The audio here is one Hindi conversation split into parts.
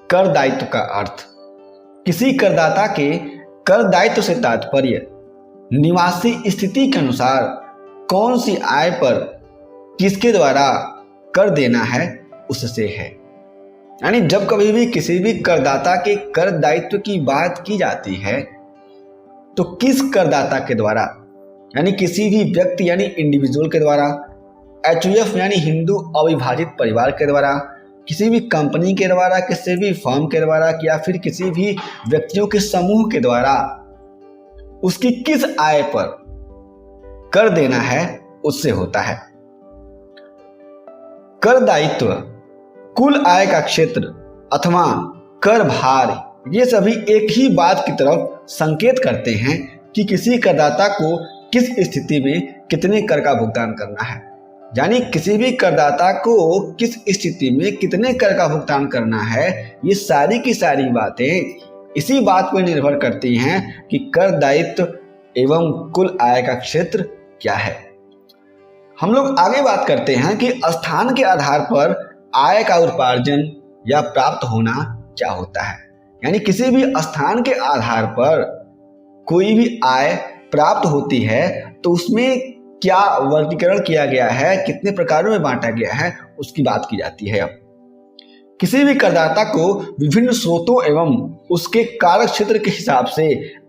कर दायित्व का अर्थ। किसी करदाता के कर दायित्व से तात्पर्य निवासी स्थिति के अनुसार कौन सी आय पर किसके द्वारा कर देना है उससे है। यानी जब कभी भी किसी भी करदाता के कर दायित्व की बात की जाती है तो किस करदाता के द्वारा, यानी किसी भी व्यक्ति यानी इंडिविजुअल के द्वारा, HUF यानी हिंदू अविभाजित परिवार के द्वारा, किसी भी कंपनी के द्वारा, किसी भी फर्म के द्वारा या फिर किसी भी व्यक्तियों के समूह के द्वारा उसकी किस आय पर कर देना है उससे होता है। कर दायित्व, कुल आय का क्षेत्र अथवा कर भार, ये सभी एक ही बात की तरफ संकेत करते हैं कि किसी करदाता को किस स्थिति में कितने कर का भुगतान करना है। यानी किसी भी करदाता को किस स्थिति में कितने कर का भुगतान करना है, ये सारी की सारी बातें इसी बात पर निर्भर करती हैं कि कर दायित्व एवं कुल आय का क्षेत्र क्या है। हम लोग आगे बात करते हैं कि स्थान के आधार पर आय का उपार्जन या प्राप्त होना क्या होता है। यानी किसी भी स्थान के आधार पर कोई भी आय प्राप्त होती है तो उसमें क्या वर्गीकरण किया गया है, कितने प्रकारों में बांटा गया है, उसकी बात की जाती है। अब किसी भी करदाता को विभिन्न स्रोतों एवं उसके कार्य क्षेत्र के हिसाब से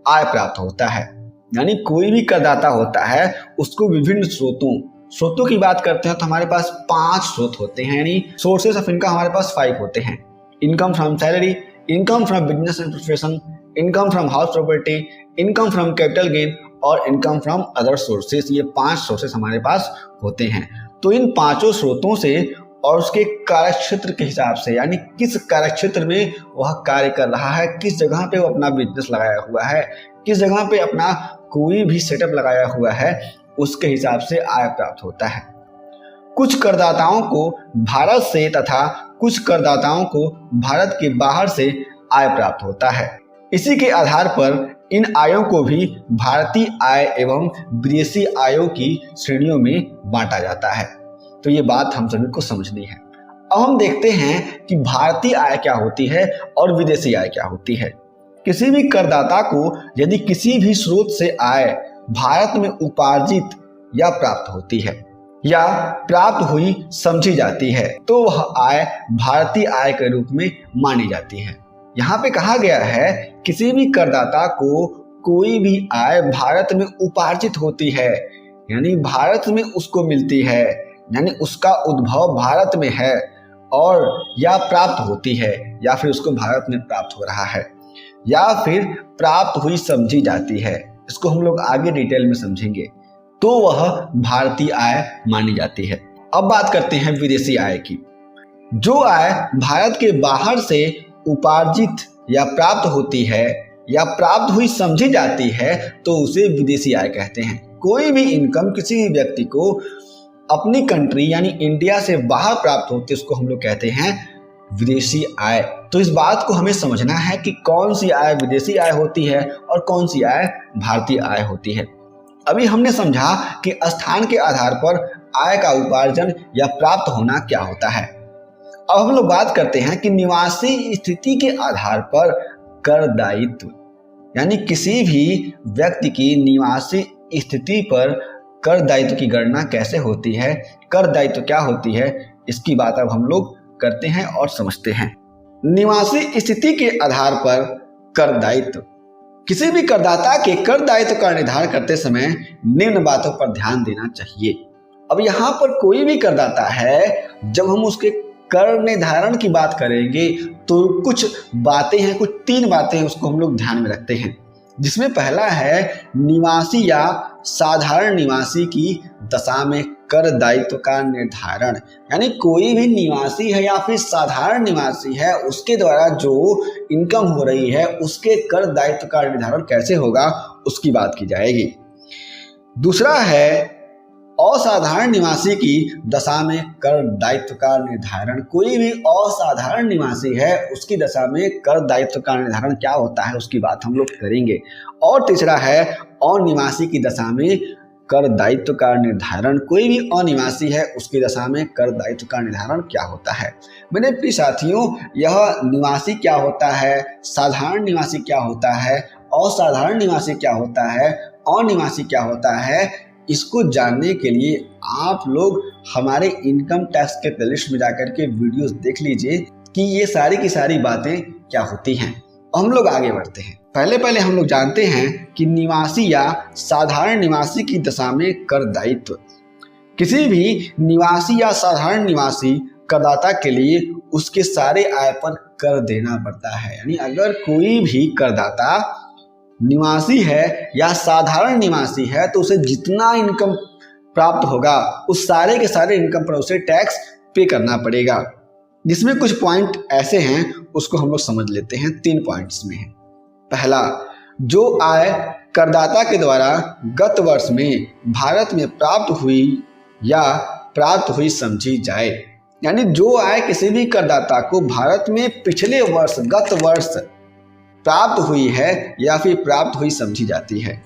आय प्राप्त होता है। यानी कोई भी करदाता होता है उसको विभिन्न स्रोतों की बात करते हैं तो हमारे पास 5 स्रोत होते हैं, यानी सोर्सेस ऑफ इनकम हमारे पास 5 होते हैं। Income from salary, income from business and profession, income from house property, income from capital gain और इनकम फ्रॉम अदर सोर्सेस। ये 5 सोर्सेस हमारे पास होते हैं। तो इन 5 स्रोतों से और उसके कार्यक्षेत्र के हिसाब से, यानी किस कार्यक्षेत्र में वह कार्य कर रहा है, किस जगह पे वो अपना बिजनेस लगाया हुआ है, किस जगह पे अपना कोई भी सेटअप लगाया हुआ है, उसके हिसाब से आय प्राप्त होता है। कुछ करदाताओं को भारत से तथा कुछ करदाताओं को भारत के बाहर से आय प्राप्त होता है। इसी के आधार पर इन आयों को भी भारतीय आय एवं विदेशी आयों की श्रेणियों में बांटा जाता है। तो ये बात हम सभी को समझनी है। अब हम देखते हैं कि भारतीय आय क्या होती है और विदेशी आय क्या होती है। किसी भी करदाता को यदि किसी भी स्रोत से आय भारत में उपार्जित या प्राप्त होती है या प्राप्त हुई समझी जाती है तो वह आय भारतीय आय के रूप में मानी जाती है। यहाँ पे कहा गया है किसी भी करदाता को कोई भी आय भारत में उपार्जित होती है, यानी भारत में उसको मिलती है, यानी उसका उद्भव भारत में है, और या प्राप्त होती है या फिर उसको भारत में प्राप्त हो रहा है या फिर प्राप्त हुई समझी जाती है, इसको हम लोग आगे डिटेल में समझेंगे, तो वह भारतीय आय मानी जाती है। अब बात करते हैं विदेशी आय की। जो आय भारत के बाहर से उपार्जित या प्राप्त होती है या प्राप्त हुई समझी जाती है तो उसे विदेशी आय कहते हैं। कोई भी इनकम किसी भी व्यक्ति को अपनी कंट्री यानी इंडिया से बाहर प्राप्त होती है उसको हम लोग कहते हैं विदेशी आय। तो इस बात को हमें समझना है कि कौन सी आय विदेशी आय होती है और कौन सी आय भारतीय आय होती है। अभी हमने समझा कि स्थान के आधार पर आय का उपार्जन या प्राप्त होना क्या होता है। अब हम लोग बात करते हैं कि निवासी स्थिति के आधार पर कर दायित्व, यानी किसी भी व्यक्ति की निवासी स्थिति पर कर दायित्व की गणना कैसे होती है, कर दायित्व क्या होती है, इसकी बात अब हम लोग करते हैं और समझते हैं। निवासी स्थिति के आधार पर कर दायित्व। किसी भी करदाता के कर दायित्व का निर्धारण करते समय निम्न बातों पर ध्यान देना चाहिए। अब यहाँ पर कोई भी करदाता है, जब हम उसके कर निर्धारण की बात करेंगे तो कुछ बातें हैं, कुछ 3 बातें उसको हम लोग ध्यान में रखते हैं, जिसमें पहला है निवासी या साधारण निवासी की दशा में कर दायित्व का निर्धारण। यानी कोई भी निवासी है या फिर साधारण निवासी है, उसके द्वारा जो इनकम हो रही है उसके कर दायित्व का निर्धारण कैसे होगा उसकी बात की जाएगी। दूसरा है असाधारण निवासी की दशा में कर दायित्व का निर्धारण। कोई भी असाधारण निवासी है उसकी दशा में कर दायित्व का निर्धारण क्या होता है उसकी बात हम लोग करेंगे। और तीसरा है अनिवासी की दशा में कर दायित्व का निर्धारण, कोई भी अनिवासी है उसकी दशा में कर दायित्व का निर्धारण क्या होता है। मेरे प्रिय साथियों, यह निवासी क्या होता है, साधारण निवासी क्या होता है, असाधारण निवासी क्या होता है, अनिवासी क्या होता है, इसको जानने के लिए आप लोग हमारे इनकम टैक्स के प्लेलिस्ट में जाकर के वीडियोस देख लीजिए कि ये सारी की सारी बातें क्या होती हैं। हम लोग आगे बढ़ते हैं। पहले हम लोग जानते हैं कि निवासी या साधारण निवासी की दशा में कर दायित्व। किसी भी निवासी या साधारण निवासी करदाता के लिए उसके सारे आय पर कर देना पड़ता है। यानी अगर कोई भी करदाता निवासी है या साधारण निवासी है तो उसे जितना इनकम प्राप्त होगा उस सारे के सारे इनकम पर उसे टैक्स पे करना पड़ेगा, जिसमें कुछ पॉइंट ऐसे हैं उसको हम लोग समझ लेते हैं। 3 पॉइंट्स में है। पहला, जो आय करदाता के द्वारा गत वर्ष में भारत में प्राप्त हुई या प्राप्त हुई समझी जाए। यानी जो आय किसी भी करदाता को भारत में पिछले वर्ष गत वर्ष प्राप्त हुई है या फिर प्राप्त हुई समझी जाती है।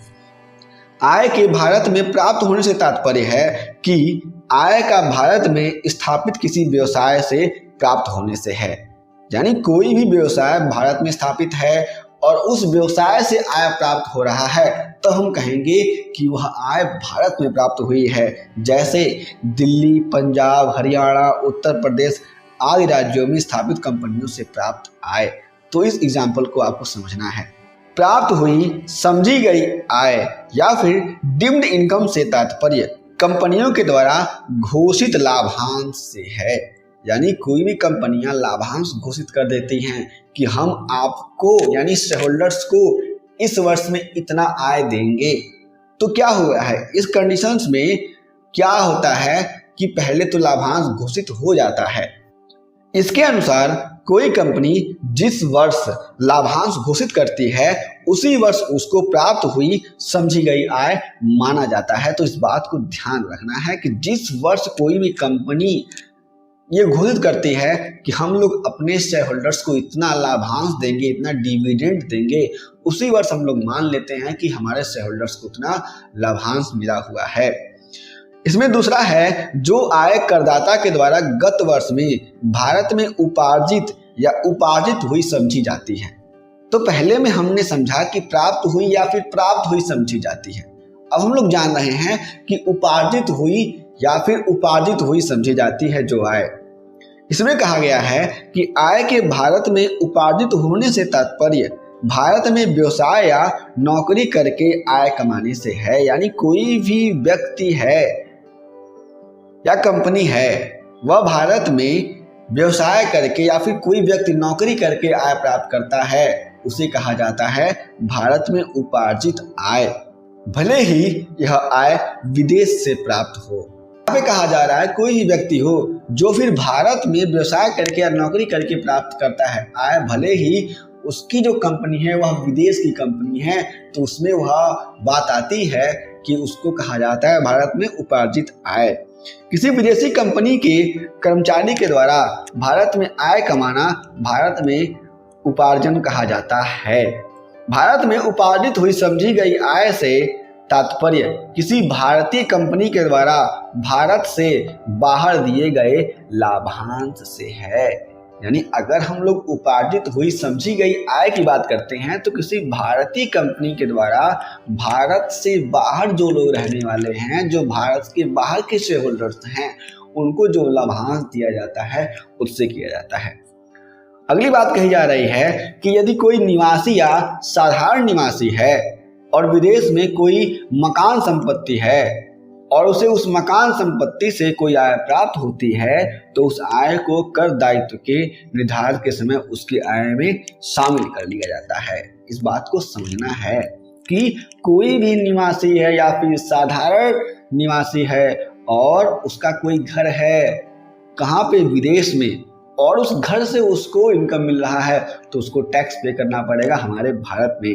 आय के भारत में प्राप्त होने से तात्पर्य है कि आय का भारत में स्थापित किसी व्यवसाय से प्राप्त होने से है। यानी कोई भी व्यवसाय भारत में स्थापित है और उस व्यवसाय से आय प्राप्त हो रहा है तो हम कहेंगे कि वह आय भारत में प्राप्त हुई है। जैसे दिल्ली, पंजाब, हरियाणा, उत्तर प्रदेश आदि राज्यों में स्थापित कंपनियों से प्राप्त आय। तो इस एग्जाम्पल को आपको समझना है। प्राप्त हुई समझी गई आय या फिर डिम्ड इनकम से तात्पर्य कंपनियों के द्वारा घोषित लाभांश से है। यानी कोई भी कंपनियां लाभांश घोषित कर देती हैं कि हम आपको यानी शेयर होल्डर्स को इस वर्ष में इतना आय देंगे। तो क्या हुआ है, इस कंडीशंस में क्या होता है कि पहले तो लाभांश घोषित हो जाता है। इसके अनुसार कोई कंपनी जिस वर्ष लाभांश घोषित करती है उसी वर्ष उसको प्राप्त हुई समझी गई आय माना जाता है। तो इस बात को ध्यान रखना है कि जिस वर्ष कोई भी कंपनी ये घोषित करती है कि हम लोग अपने शेयर होल्डर्स को इतना लाभांश देंगे, इतना डिविडेंड देंगे, उसी वर्ष हम लोग मान लेते हैं कि हमारे शेयर होल्डर्स को उतना लाभांश मिला हुआ है। इसमें दूसरा है, जो आय करदाता के द्वारा गत वर्ष में भारत में उपार्जित या उपार्जित हुई समझी जाती है। तो पहले में हमने समझा कि प्राप्त हुई या फिर प्राप्त हुई समझी जाती है। अब हम लोग जान रहे हैं कि उपार्जित हुई या फिर उपार्जित हुई समझी जाती है जो आय। इसमें कहा गया है कि आय के भारत में उपार्जित होने से तात्पर्य भारत में व्यवसाय या नौकरी करके आय कमाने से है। यानी कोई भी व्यक्ति है या कंपनी है वह भारत में व्यवसाय करके या फिर कोई व्यक्ति नौकरी करके आय प्राप्त करता है, उसे कहा जाता है भारत में उपार्जित आय, भले ही यह आय विदेश से प्राप्त हो। यहाँ पे कहा जा रहा है कोई भी व्यक्ति हो जो फिर भारत में व्यवसाय करके या नौकरी करके प्राप्त करता है आय, भले ही उसकी जो कंपनी है वह विदेश की कंपनी है, तो उसमें वह बात आती है कि उसको कहा जाता है भारत में उपार्जित आय। किसी विदेशी कंपनी के कर्मचारी के द्वारा भारत में आय कमाना भारत में उपार्जन कहा जाता है। भारत में उपार्जित हुई समझी गई आय से तात्पर्य किसी भारतीय कंपनी के द्वारा भारत से बाहर दिए गए लाभांश से है। यानी अगर हम लोग उपार्जित हुई समझी गई आय की बात करते हैं तो किसी भारतीय कंपनी के द्वारा भारत से बाहर जो लोग रहने वाले हैं, जो भारत के बाहर के शेयर होल्डर्स हैं, उनको जो लाभांश दिया जाता है उससे किया जाता है। अगली बात कही जा रही है कि यदि कोई निवासी या साधारण निवासी है और विदेश में कोई मकान संपत्ति है और उसे उस मकान संपत्ति से कोई आय प्राप्त होती है तो उस आय को कर दायित्व के निर्धारण के समय उसकी आय में शामिल कर लिया जाता है। इस बात को समझना है कि कोई भी निवासी है या फिर साधारण निवासी है और उसका कोई घर है कहाँ पे, विदेश में, और उस घर से उसको इनकम मिल रहा है तो उसको टैक्स पे करना पड़ेगा हमारे भारत में।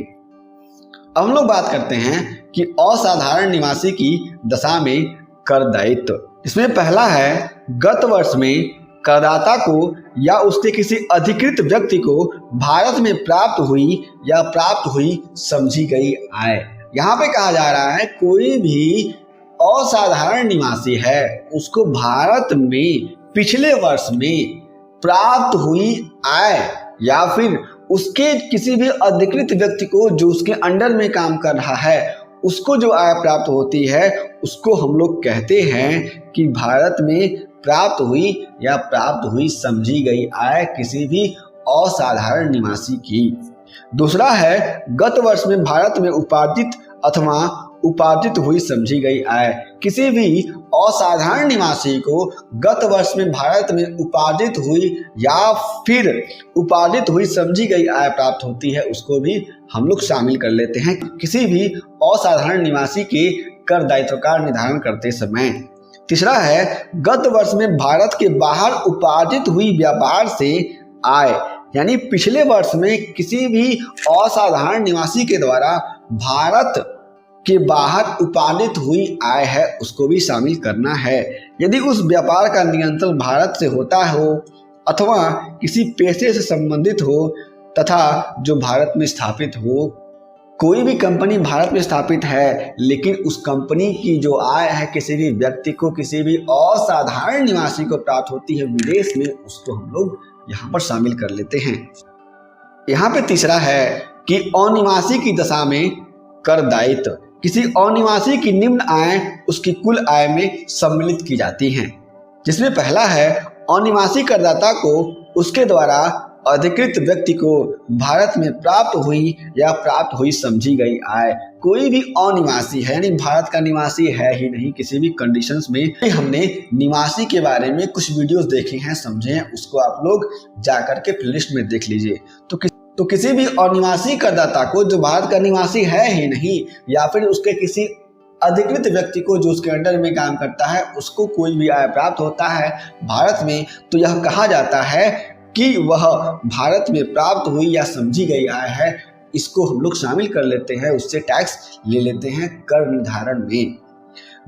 अब हम लोग बात करते हैं कि असाधारण निवासी की दशा में कर दायित्व। इसमें पहला है, गत वर्ष में करदाता को या उसके किसी अधिकृत व्यक्ति को भारत में प्राप्त हुई या प्राप्त हुई समझी गई आय। यहाँ पे कहा जा रहा है कोई भी असाधारण निवासी है उसको भारत में पिछले वर्ष में प्राप्त हुई आय या फिर उसके किसी भी अधिकृत व्यक्ति को जो उसके अंडर में काम कर रहा है उसको जो आय प्राप्त होती है उसको हम लोग कहते हैं कि भारत में प्राप्त हुई या प्राप्त हुई समझी गई आय किसी भी असाधारण निवासी की। दूसरा है गत वर्ष में भारत में उपार्जित अथवा उपार्जित हुई समझी गई आय। किसी भी असाधारण निवासी को गत वर्ष में भारत में उपार्जित हुई या फिर उपार्जित हुई समझी गई आय प्राप्त होती है उसको भी हम लोग शामिल कर लेते हैं किसी भी असाधारण निवासी के कर दायित्व का निर्धारण करते समय। तीसरा है गत वर्ष में भारत के बाहर उपार्जित हुई व्यापार से आय, यानी पिछले वर्ष में किसी भी असाधारण निवासी के द्वारा भारत के बाहर उपार्जित हुई आय है उसको भी शामिल करना है। यदि उस व्यापार का नियंत्रण भारत से होता हो अथवा किसी पेशे से संबंधित हो तथा जो भारत में स्थापित हो। कोई भी कंपनी भारत में स्थापित है लेकिन उस कंपनी की जो आय है किसी भी व्यक्ति को किसी भी असाधारण निवासी को प्राप्त होती है विदेश में उसको हम लोग यहाँ पर शामिल कर लेते हैं। यहाँ पे तीसरा है कि अनिवासी की दशा में कर दायित्व। किसी अनिवासी की निम्न आय उसकी कुल आय में सम्मिलित की जाती हैं, जिसमें पहला है अनिवासी करदाता को उसके द्वारा अधिकृत व्यक्ति को भारत में प्राप्त हुई या प्राप्त हुई समझी गई आय। कोई भी अनिवासी है यानी भारत का निवासी है ही नहीं किसी भी कंडीशंस में। हमने निवासी के बारे में कुछ वीडियोस देखे हैं समझे हैं, उसको आप लोग जाकर के प्लेलिस्ट में देख लीजिए। तो किसी भी अनिवासी करदाता को जो भारत का निवासी है ही नहीं या फिर उसके किसी अधिकृत व्यक्ति को जो उसके अंडर में काम करता है उसको कोई भी आय प्राप्त होता है भारत में तो यह कहा जाता है कि वह भारत में प्राप्त हुई या समझी गई आय है। इसको हम लोग शामिल कर लेते हैं, उससे टैक्स ले लेते हैं कर निर्धारण में।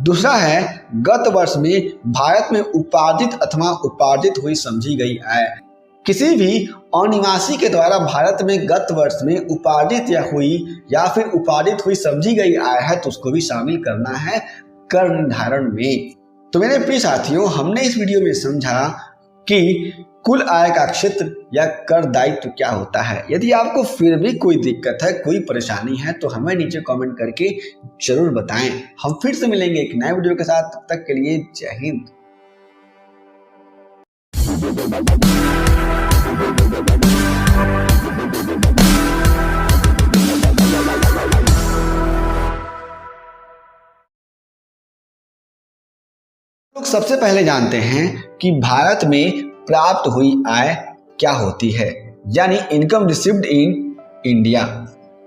दूसरा है गत वर्ष में भारत में उपार्जित अथवा उपार्जित हुई समझी गई आय। किसी भी अनिवासी के द्वारा भारत में गत वर्ष में उपार्जित या फिर उपार्जित हुई समझी गई आय है तो उसको भी शामिल करना है कर निर्धारण में। तो मेरे प्रिय साथियों, हमने इस वीडियो में समझा कि कुल आय का क्षेत्र या कर दायित्व क्या होता है। यदि आपको फिर भी कोई दिक्कत है, कोई परेशानी है तो हमें नीचे कमेंट करके जरूर बताएं। हम फिर से मिलेंगे एक नए वीडियो के साथ, तब तक के लिए जय हिंद। लोग सबसे पहले जानते हैं कि भारत में प्राप्त हुई आय क्या होती है, यानी इनकम रिसीव्ड इन इंडिया।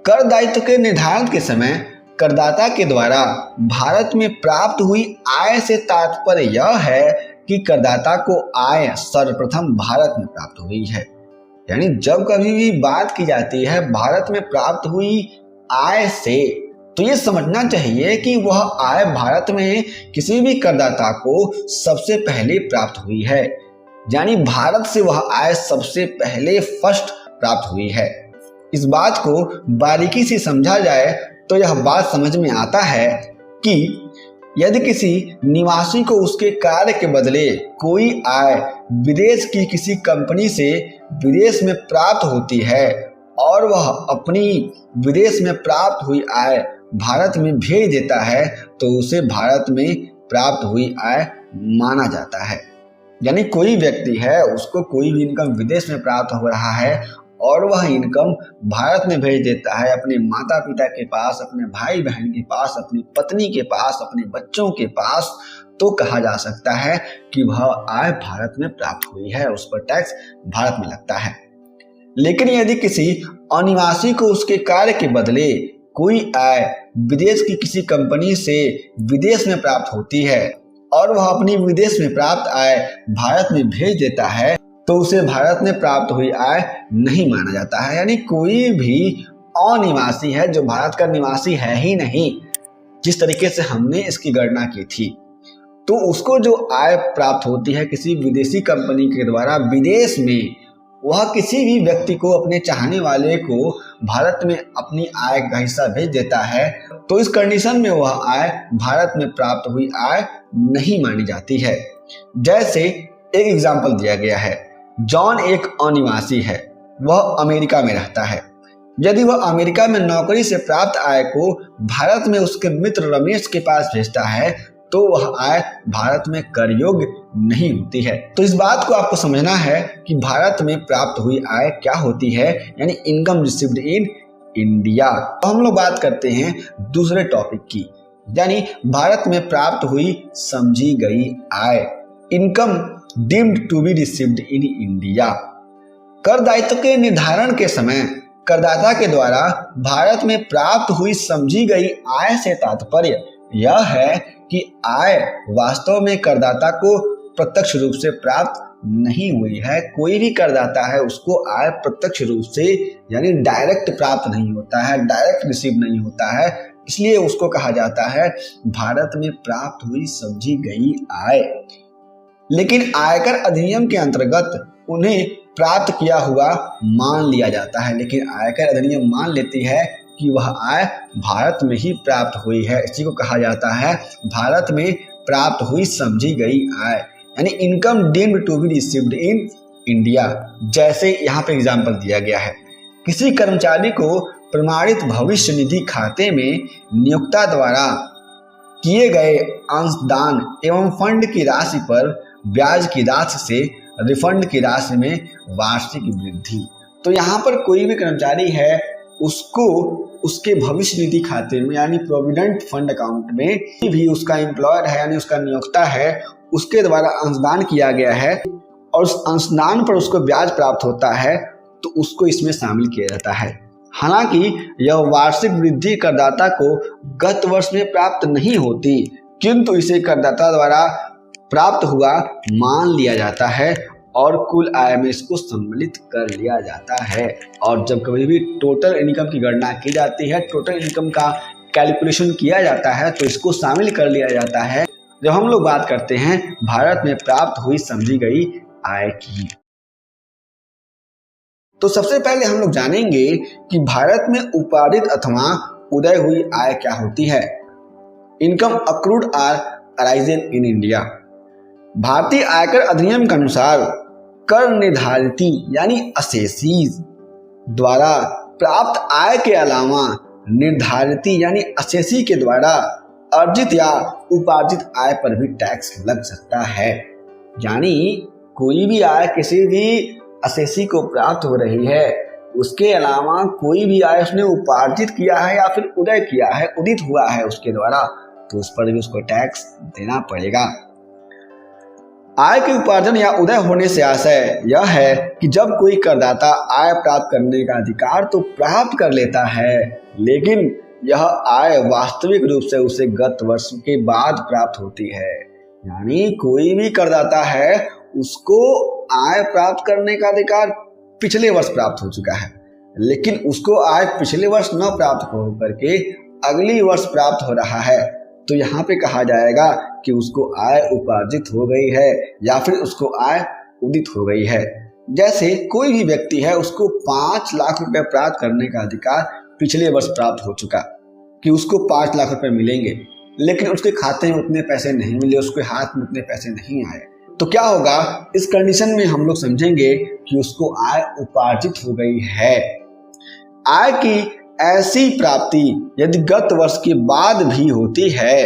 कर दायित्व के निर्धारण के समय करदाता के द्वारा भारत में प्राप्त हुई आय से तात्पर्य यह है कि करदाता को आय सर्वप्रथम भारत में प्राप्त हुई है। यानी जब कभी भी बात की जाती है भारत में प्राप्त हुई आय से तो ये समझना चाहिए कि वह आय भारत में किसी भी करदाता को सबसे पहले प्राप्त हुई है, यानी भारत से वह आय सबसे पहले फर्स्ट प्राप्त हुई है। इस बात को बारीकी से समझा जाए तो यह बात समझ में आता है कि यदि किसी निवासी को उसके कार्य के बदले कोई आय विदेश की किसी कंपनी से विदेश में प्राप्त होती है और वह अपनी विदेश में प्राप्त हुई आय भारत में भेज देता है तो उसे भारत में प्राप्त हुई आय माना जाता है। यानी कोई व्यक्ति है उसको कोई भी इनकम विदेश में प्राप्त हो रहा है और वह इनकम भारत में भेज देता है अपने माता पिता के पास, अपने भाई बहन के पास, अपनी पत्नी के पास, अपने बच्चों के पास, तो कहा जा सकता है कि वह आय भारत में प्राप्त हुई है, उस पर टैक्स भारत में लगता है। लेकिन यदि किसी अनिवासी को उसके कार्य के बदले कोई आय विदेश की किसी कंपनी से विदेश में प्राप्त होती है और वह अपनी विदेश में प्राप्त आय भारत में भेज देता है तो उसे भारत में प्राप्त हुई आय नहीं माना जाता है। यानी कोई भी अनिवासी है जो भारत का निवासी है ही नहीं, जिस तरीके से हमने इसकी गणना की थी, तो उसको जो आय प्राप्त होती है किसी विदेशी कंपनी के द्वारा विदेश में वह किसी भी व्यक्ति को, अपने चाहने वाले को भारत में अपनी आय का हिस्सा भेज देता है तो इस कंडीशन में वह आय भारत में प्राप्त हुई आय नहीं मानी जाती है। जैसे एक एग्जाम्पल दिया गया है, जॉन एक अनिवासी है, वह अमेरिका में रहता है। यदि वह अमेरिका में नौकरी से प्राप्त आय को भारत में उसके मित्र रमेश के पास भेजता है तो वह आय भारत में कर योग्य नहीं होती है। तो इस बात को आपको समझना है कि भारत में प्राप्त हुई आय क्या होती है, यानी इनकम रिसीव्ड इन इंडिया। तो हम लोग बात करते हैं दूसरे टॉपिक की, यानी भारत में प्राप्त हुई समझी गई आय, income deemed to be received in India. कर दायित्व के निर्धारण के समय करदाता के द्वारा भारत में प्राप्त हुई समझी गई आय से तात्पर्य यह है कि आय वास्तव में करदाता को प्रत्यक्ष रूप से प्राप्त नहीं हुई है। कोई भी करदाता है उसको आय प्रत्यक्ष रूप से यानी डायरेक्ट प्राप्त नहीं होता है, डायरेक्ट रिसीव नहीं होता है, इसलिए उसको कहा जाता है भारत में प्राप्त हुई समझी गई आय। लेकिन आयकर अधिनियम के अंतर्गत उन्हें प्राप्त किया हुआ मान लिया जाता है, लेकिन आयकर अधिनियम मान लेती है कि वह आय भारत में ही प्राप्त हुई है। इसी को कहा जाता है भारत में प्राप्त हुई समझी गई आय, यानी income deemed to be received in India. जैसे यहाँ पे एग्जाम्पल दिया गया है, किसी कर्मचारी को प्रमाणित भविष्य निधि खाते में नियोक्ता द्वारा किए गए अंशदान एवं फंड की राशि पर ब्याज की राशि से रिफंड की राशि में वार्षिक वृद्धि। तो यहाँ पर कोई भी कर्मचारी है उसको उसके भविष्य निधि खाते में यानी प्रोविडेंट फंड अकाउंट में भी उसका एम्प्लॉयर है यानी उसका नियोक्ता है, उसके द्वारा अंशदान किया गया है और उस अंशदान पर उसको ब्याज प्राप्त होता है तो उसको इसमें शामिल किया जाता है। हालांकि यह वार्षिक वृद्धि करदाता को गत वर्ष में प्राप्त नहीं होती, किंतु इसे करदाता द्वारा प्राप्त हुआ मान लिया जाता है और कुल आय में इसको सम्मिलित कर लिया जाता है। और जब कभी भी टोटल इनकम की गणना की जाती है, टोटल इनकम का कैलकुलेशन किया जाता है तो इसको शामिल कर लिया जाता है जब हम लोग बात करते हैं भारत में प्राप्त हुई समझी गई आय की। तो सबसे पहले हम लोग जानेंगे कि भारत में उपार्जित अथवा उदय हुई आय क्या होती है। Income accrued or arisen in India. भारतीय आयकर अधिनियम के अनुसार कर निर्धारिती यानी असेसीज द्वारा प्राप्त आय के अलावा निर्धारिती यानी असेसी के द्वारा अर्जित या उपार्जित आय पर भी टैक्स लग सकता है। यानी कोई भी आय किसी भी असेसी को प्राप्त हो रही है, उसके अलावा कोई भी आय उसने उपार्जित किया है या फिर उदय किया है, उदित हुआ है उसके द्वारा, तो उस पर भी उसको टैक्स देना पड़ेगा। आय के उपार्जन या उदय होने से आशय यह है कि जब कोई करदाता आय प्राप्त करने का अधिकार तो प्राप्त कर लेता है, लेकिन यह आय वास्तविक रूप से उसे गत वर्ष के बाद प्राप्त होती है। यानी कोई भी करदाता है उसको आय प्राप्त करने का अधिकार पिछले वर्ष प्राप्त हो चुका है, लेकिन उसको आय पिछले वर्ष न प्राप्त हो करके अगली वर्ष प्राप्त हो रहा है, तो यहाँ पे कहा जाएगा कि उसको आय उपार्जित हो गई है या फिर उसको आय उदित हो गई है। जैसे कोई भी व्यक्ति है उसको 5 लाख रुपए प्राप्त करने का अधिकार पिछले वर्ष प्राप्त हो चुका कि उसको 5 लाख रुपए मिलेंगे, लेकिन उसके खाते में उतने पैसे नहीं मिले, उसके हाथ में उतने पैसे नहीं आए, तो क्या होगा, इस कंडीशन में हम लोग समझेंगे कि उसको आय उपार्जित हो गई है। आय की ऐसी प्राप्ति यदि गत वर्ष के बाद भी होती है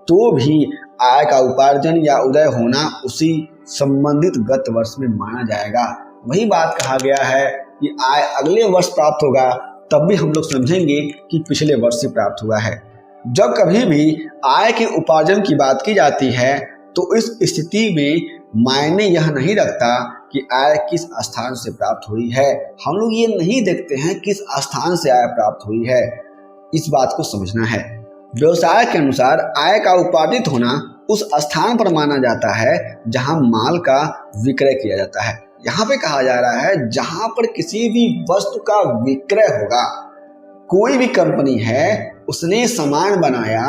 तो भी आय का उपार्जन या उदय होना उसी संबंधित गत वर्ष में माना जाएगा। वही बात कहा गया है कि आय अगले वर्ष प्राप्त होगा तब भी हम लोग समझेंगे कि पिछले वर्ष से प्राप्त हुआ है। जब कभी भी आय के उपार्जन की बात की जाती है तो इस स्थिति में मायने यह नहीं रखता कि आय किस स्थान से प्राप्त हुई है। हम लोग ये नहीं देखते हैं किस स्थान से आय प्राप्त हुई है, इस बात को समझना है। व्यवसाय के अनुसार आय का उपार्जित होना उस स्थान पर माना जाता है जहां माल का विक्रय किया जाता है। यहाँ पे कहा जा रहा है जहां पर किसी भी वस्तु का विक्रय होगा। कोई भी कंपनी है उसने सामान बनाया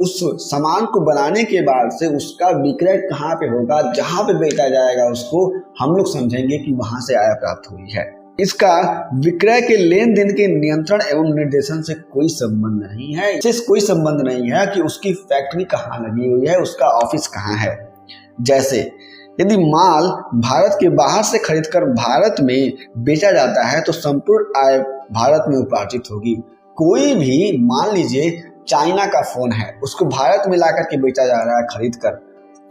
उस सामान को बनाने के बाद से उसका विक्रय कहाँ पे होगा, जहां पे बेचा जाएगा उसको हम लोग समझेंगे कि वहां से आय प्राप्त हुई है। इसका विक्रय के लेन देन के नियंत्रण एवं निर्देशन से कोई संबंध नहीं है। इससे कोई संबंध नहीं है कि उसकी फैक्ट्री कहाँ लगी हुई है, उसका ऑफिस कहाँ है। जैसे यदि माल भारत के बाहर से खरीदकर भारत में बेचा जाता है तो संपूर्ण आय भारत में उपार्जित होगी। कोई भी मान लीजिए चाइना का फोन है, उसको भारत में लाकर के बेचा जा रहा है खरीद कर,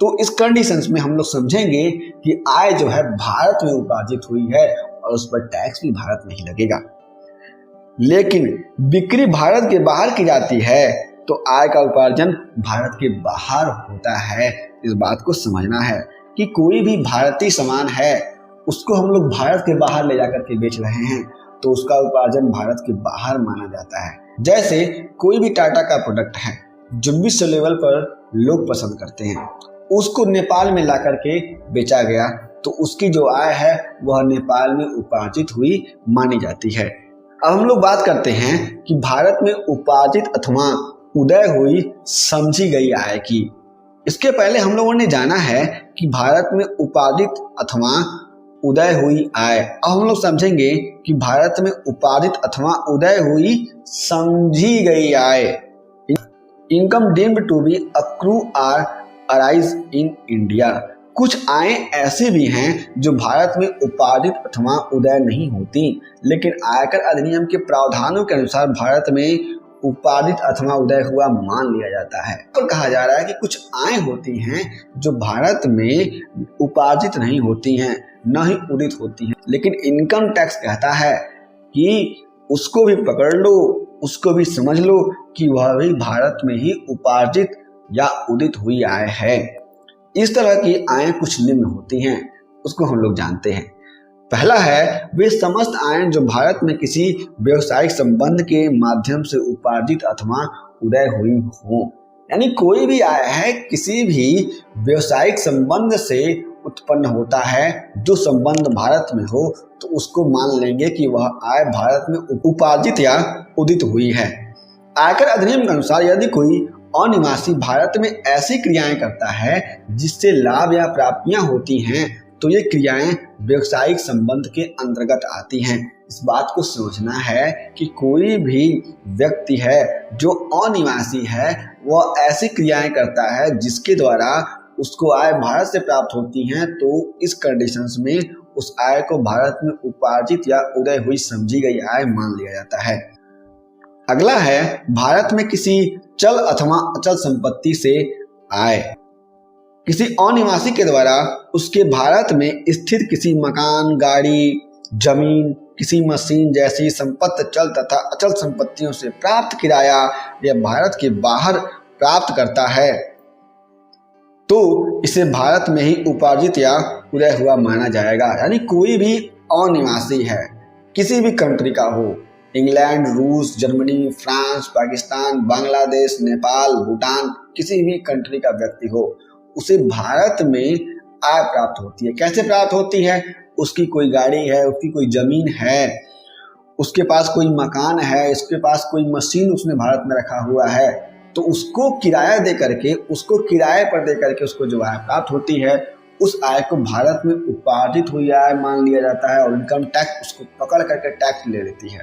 तो इस कंडीशंस में हम लोग समझेंगे कि आय जो है भारत में उपार्जित हुई है और उस पर टैक्स भी भारत में ही लगेगा। लेकिन बिक्री भारत के बाहर की जाती है तो आय का उपार्जन भारत के बाहर होता है। इस बात को समझना है कि कोई भी भारतीय सामान है उसको हम लोग भारत के बाहर ले जाकर के बेच रहे हैं तो उसका उपार्जन भारत के बाहर माना जाता है। जैसे कोई भी टाटा का प्रोडक्ट है जो विश्व लेवल पर लोग पसंद करते हैं, उसको नेपाल में ला करके बेचा गया तो उसकी जो आय है वह नेपाल में उपार्जित हुई मानी जाती है। अब हम लोग बात करते हैं कि भारत में उपार्जित अथवा उदय हुई समझी गई आय की। इसके पहले हम लोगों ने जाना है कि भारत में उपार्जित अथवा उदय हुई आय। अब हम लोग समझेंगे कि भारत में उपार्जित अथवा उदय हुई समझी गई आय। Income deemed to be accrue or arise in India. कुछ आय ऐसे भी हैं जो भारत में उपार्जित अथवा उदय नहीं होती, लेकिन आयकर अधिनियम के प्रावधानों के अनुसार भारत में उपार्जित अथवा उदय हुआ मान लिया जाता है। तो कहा जा रहा है कि कुछ आय होती हैं जो भारत में उपार्जित नहीं होती हैं, न ही उदित होती हैं, लेकिन इनकम टैक्स कहता है कि उसको भी पकड़ लो, उसको भी समझ लो कि वह भी भारत में ही उपार्जित या उदित हुई आय है। इस तरह की आय कुछ निम्न होती हैं, उसको हम लोग जानते हैं। पहला है वे समस्त आय जो भारत में किसी व्यवसायिक संबंध के माध्यम से उपार्जित अथवा उदय हुई हो। यानी कोई भी आय है किसी भी व्यवसायिक संबंध से उत्पन्न होता है, जो संबंध भारत में हो तो उसको मान लेंगे कि वह आय भारत में उपार्जित या उदित हुई है। आयकर अधिनियम के अनुसार यदि कोई अनिवासी भारत में ऐसी क्रियाएं करता है जिससे लाभ या प्राप्तियां होती हैं तो ये क्रियाएं व्यवसायिक संबंध के अंतर्गत आती हैं। इस बात को समझना है कि कोई भी व्यक्ति है जो अनिवासी है वह ऐसी क्रियाएं करता है जिसके द्वारा उसको आय भारत से प्राप्त होती हैं, तो इस कंडीशंस में उस आय को भारत में उपार्जित या उदय हुई समझी गई आय मान लिया जाता है। अगला है भारत में किसी चल अथवा अचल संपत्ति से आय। किसी अनिवासी के द्वारा उसके भारत में स्थित किसी मकान, गाड़ी, जमीन, किसी मशीन जैसी संपत्ति चल तथा अचल संपत्तियों से प्राप्त किराया या भारत के बाहर प्राप्त करता है तो इसे भारत में ही उपार्जित या उदय हुआ माना जाएगा। यानी कोई भी अनिवासी है, किसी भी कंट्री का हो, इंग्लैंड, रूस, जर्मनी, फ्रांस, पाकिस्तान, बांग्लादेश, नेपाल, भूटान, किसी भी कंट्री का व्यक्ति हो, उसे भारत में आय प्राप्त होती है। कैसे प्राप्त होती है? उसकी कोई गाड़ी है, उसकी कोई जमीन है, उसके पास कोई मकान है, उसके पास कोई मशीन उसने भारत में रखा हुआ है, तो उसको किराया दे करके, उसको किराए पर दे करके उसको जो आय प्राप्त होती है उस आय को भारत में उपार्जित हुई आय मान लिया जाता है और इनकम टैक्स उसको पकड़ करके टैक्स ले लेती है।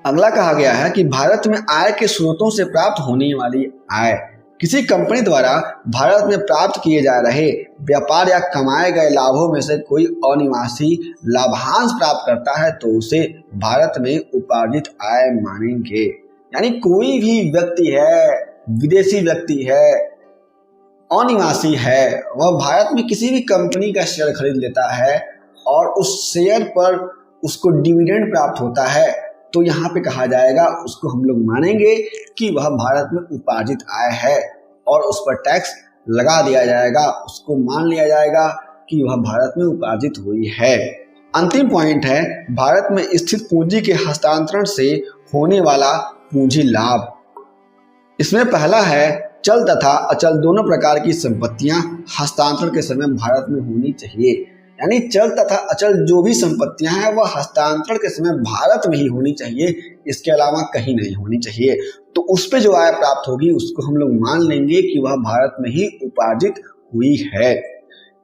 अगला कहा गया है कि भारत में आय के स्रोतों से प्राप्त होने वाली आय। किसी कंपनी द्वारा भारत में प्राप्त किए जा रहे व्यापार या कमाए गए लाभों में से कोई अनिवासी लाभांश प्राप्त करता है तो उसे भारत में उपार्जित आय मानेंगे। यानी कोई भी व्यक्ति है, विदेशी व्यक्ति है, अनिवासी है, वह भारत में किसी भी कंपनी का शेयर खरीद लेता है और उस शेयर पर उसको डिविडेंड प्राप्त होता है, तो यहाँ पे कहा जाएगा, उसको हम लोग मानेंगे कि वह भारत में उपार्जित आय है और उस पर टैक्स लगा दिया जाएगा, उसको मान लिया जाएगा कि वह भारत में उपार्जित हुई है। अंतिम पॉइंट है भारत में स्थित पूंजी के हस्तांतरण से होने वाला पूंजी लाभ। इसमें पहला है चल तथा अचल दोनों प्रकार की संपत्तियां हस्तांतरण के समय भारत में होनी चाहिए। यानी चल तथा अचल जो भी संपत्तियां हैं वह हस्तांतरण के समय भारत में ही होनी चाहिए, इसके अलावा कहीं नहीं होनी चाहिए। तो उस पे जो आय प्राप्त होगी उसको हम लोग मान लेंगे कि वह भारत में ही उपार्जित हुई है।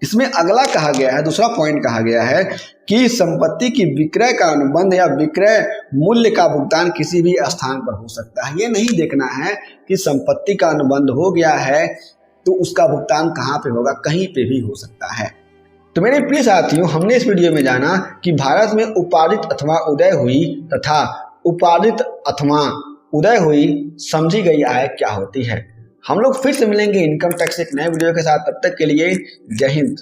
इसमें अगला कहा गया है, दूसरा पॉइंट कहा गया है कि संपत्ति की विक्रय का अनुबंध या विक्रय मूल्य का भुगतान किसी भी स्थान पर हो सकता है। ये नहीं देखना है कि संपत्ति का अनुबंध हो गया है तो उसका भुगतान कहाँ पे होगा, कहीं पे भी हो सकता है। तो मेरे प्रिय साथियों, हमने इस वीडियो में जाना कि भारत में उपार्जित अथवा उदय हुई तथा उपार्जित अथवा उदय हुई समझी गई आय क्या होती है। हम लोग फिर से मिलेंगे इनकम टैक्स एक नए वीडियो के साथ। तब तक के लिए जय हिंद।